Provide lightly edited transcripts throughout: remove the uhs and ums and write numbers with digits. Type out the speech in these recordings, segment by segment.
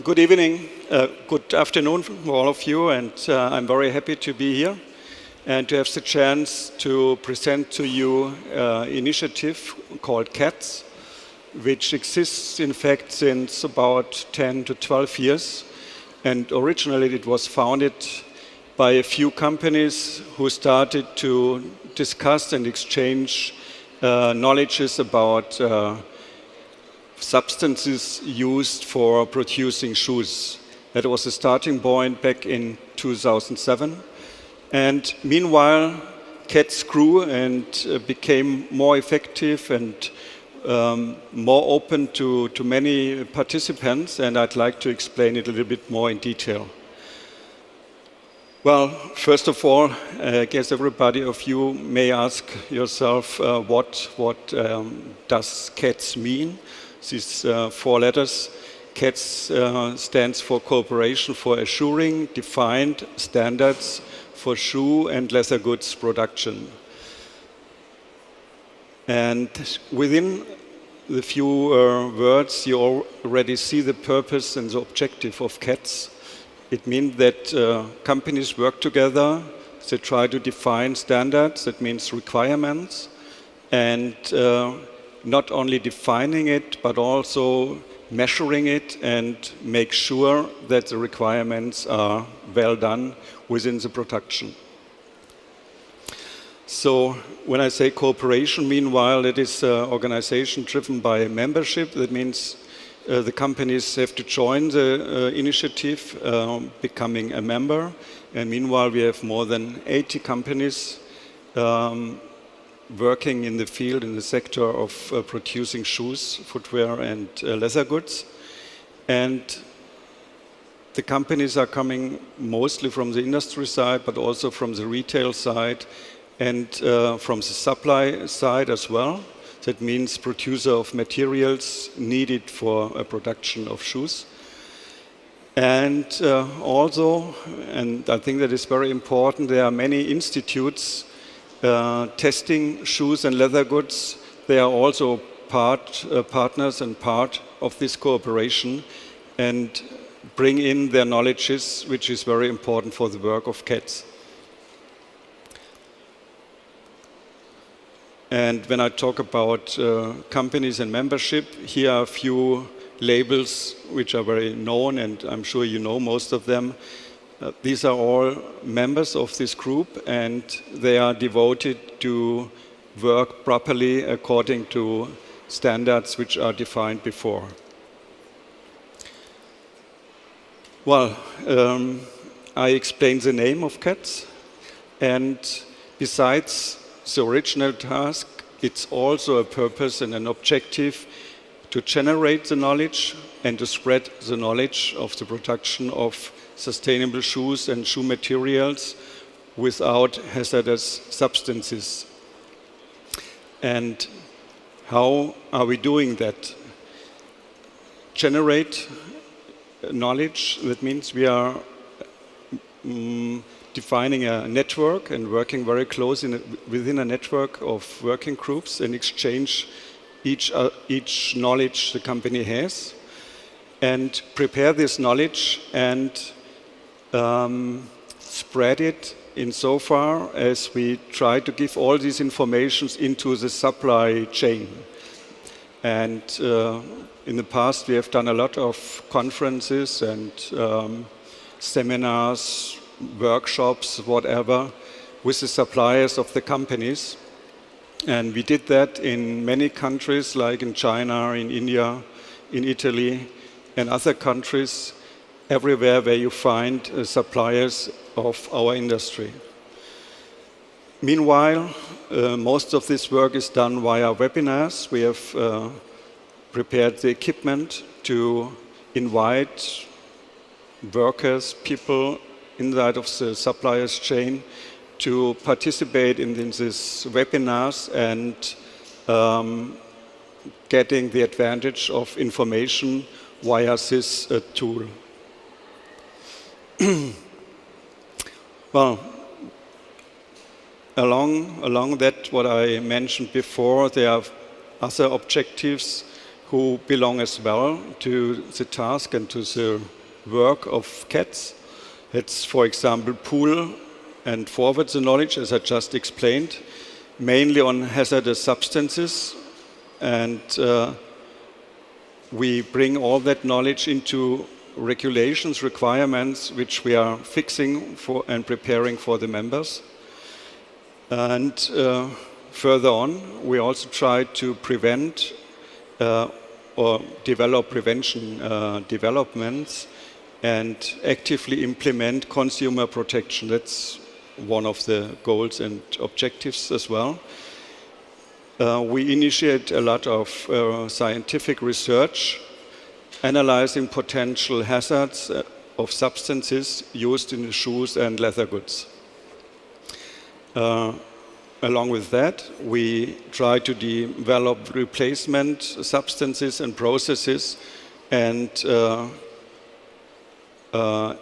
Good evening, good afternoon for all of you, and I'm very happy to be here and to have the chance to present to you an initiative called CADS, which exists in fact since about 10 to 12 years. And originally it was founded by a few companies who started to discuss and exchange knowledges about substances used for producing shoes. That was the starting point back in 2007. And meanwhile, CADS grew and became more effective and more open to many participants, and I'd like to explain it a little bit more in detail. Well, first of all, I guess everybody of you may ask yourself what does CADS mean? These four letters. CADS stands for Cooperation for Assuring Defined Standards for Shoe and Leather Goods Production. And within the few words, you already see the purpose and the objective of CADS. It means that companies work together, they try to define standards, that means requirements, and not only defining it, but also measuring it and make sure that the requirements are well done within the production. So when I say cooperation, meanwhile, it is an organization driven by membership. That means the companies have to join the initiative, becoming a member. And meanwhile, we have more than 80 companies working in the field, in the sector of producing shoes, footwear, and leather goods. And the companies are coming mostly from the industry side, but also from the retail side and from the supply side as well. That means producer of materials needed for a production of shoes. And also, and I think that is very important, there are many institutes testing shoes and leather goods. They are also partners and part of this cooperation and bring in their knowledges, which is very important for the work of CADS. And when I talk about companies and membership, here are a few labels which are very known, and I'm sure you know most of them. These are all members of this group, and they are devoted to work properly according to standards which are defined before. Well, I explained the name of CADS, and besides the original task, it's also a purpose and an objective to generate the knowledge and to spread the knowledge of the production of sustainable shoes and shoe materials without hazardous substances. And how are we doing that? Generate knowledge, that means we are defining a network and working very close within a network of working groups and exchange each knowledge the company has, and prepare this knowledge and spread it insofar as we try to give all these informations into the supply chain. And in the past we have done a lot of conferences and seminars, workshops, whatever, with the suppliers of the companies. And we did that in many countries, like in China, in India, in Italy, and other countries, everywhere where you find suppliers of our industry. Meanwhile, most of this work is done via webinars. We have prepared the equipment to invite workers, people inside of the suppliers chain to participate in these webinars and getting the advantage of information via this tool. Well, along that, what I mentioned before, there are other objectives who belong as well to the task and to the work of CADS. It's, for example, pool and forward the knowledge, as I just explained, mainly on hazardous substances. And we bring all that knowledge into regulations, requirements, which we are fixing for and preparing for the members. And further on, we also try to prevent or develop prevention developments and actively implement consumer protection. That's one of the goals and objectives as well. We initiate a lot of scientific research, analyzing potential hazards of substances used in shoes and leather goods. Along with that, we try to develop replacement substances and processes and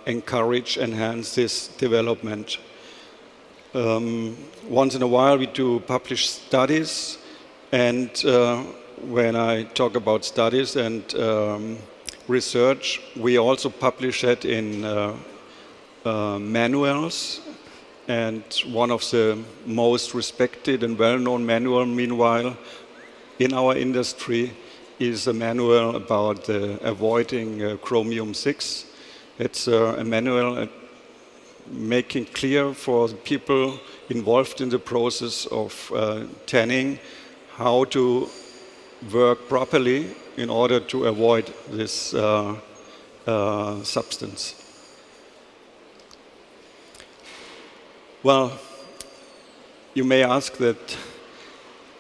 encourage, enhance this development. Once in a while, we do publish studies, and when I talk about studies and research, we also publish it in manuals. And one of the most respected and well-known manual, meanwhile, in our industry is a manual about avoiding chromium-6. It's a manual making clear for the people involved in the process of tanning how to work properly in order to avoid this substance. Well, you may ask that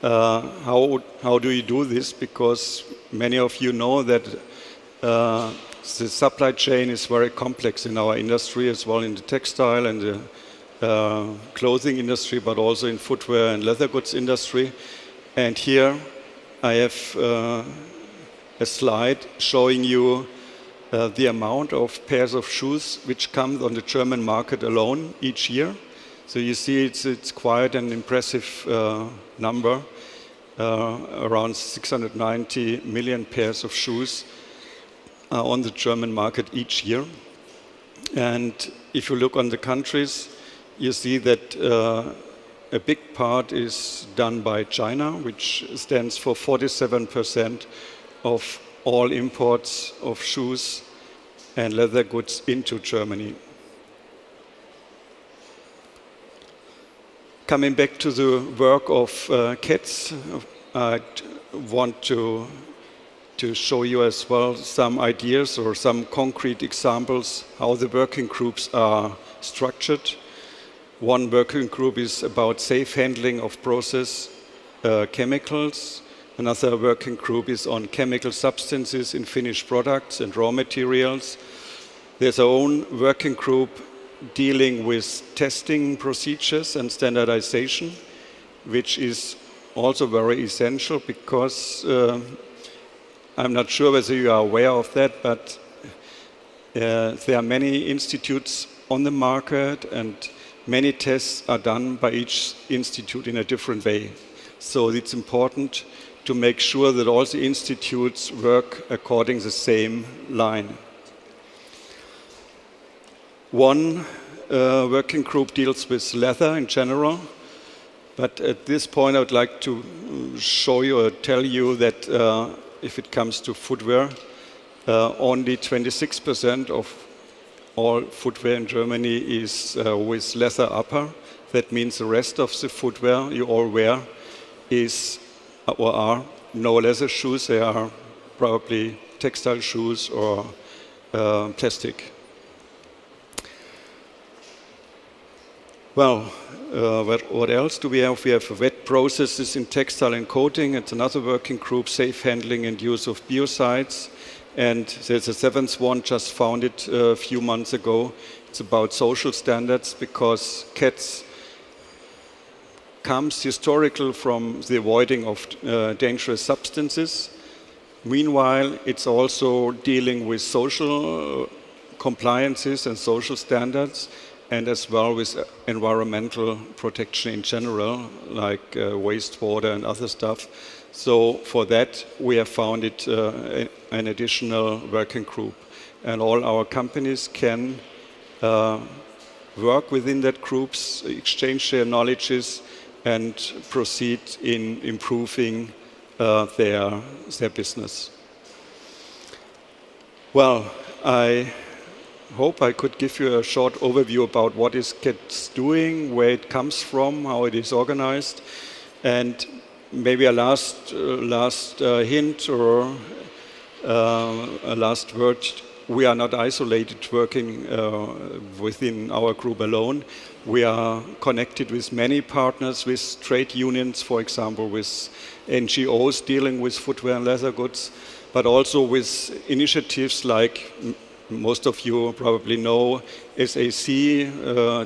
how do you do this? Because many of you know that the supply chain is very complex in our industry as well, in the textile and the clothing industry, but also in footwear and leather goods industry. And here I have a slide showing you the amount of pairs of shoes which come on the German market alone each year. So you see it's quite an impressive number, around 690 million pairs of shoes on the German market each year. And if you look on the countries, you see that a big part is done by China, which stands for 47% of all imports of shoes and leather goods into Germany. Coming back to the work of CADS, I want to show you as well some ideas or some concrete examples how the working groups are structured. One working group is about safe handling of process chemicals. Another working group is on chemical substances in finished products and raw materials. There's our own working group dealing with testing procedures and standardization, which is also very essential because I'm not sure whether you are aware of that, but there are many institutes on the market and many tests are done by each institute in a different way. So it's important to make sure that all the institutes work according to the same line. One working group deals with leather in general, but at this point I would like to show you or tell you that if it comes to footwear, only 26% of all footwear in Germany is with leather upper. That means the rest of the footwear you all wear is or are no leather shoes. They are probably textile shoes or plastic. Well, what else do we have? We have wet processes in textile and coating. It's another working group, safe handling and use of biocides. And there's a seventh one, just founded a few months ago. It's about social standards because CADS comes historical from the avoiding of dangerous substances. Meanwhile, it's also dealing with social compliances and social standards. and as well with environmental protection in general, like wastewater and other stuff. So for that, we have founded an additional working group. And all our companies can work within that groups, exchange their knowledges, and proceed in improving their business. Well, I hope I could give you a short overview about what is CADS doing, where it comes from, how it is organized, and maybe a last hint or a last word. We are not isolated working within our group alone. We are connected with many partners, with trade unions, for example, with NGOs dealing with footwear and leather goods, but also with initiatives like most of you probably know SAC,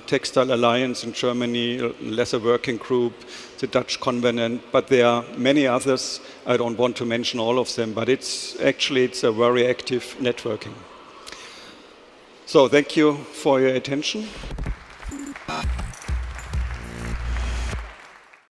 Textile Alliance in Germany, Leather Working Group, the Dutch Covenant, but there are many others. I don't want to mention all of them, but it's a very active networking. So thank you for your attention.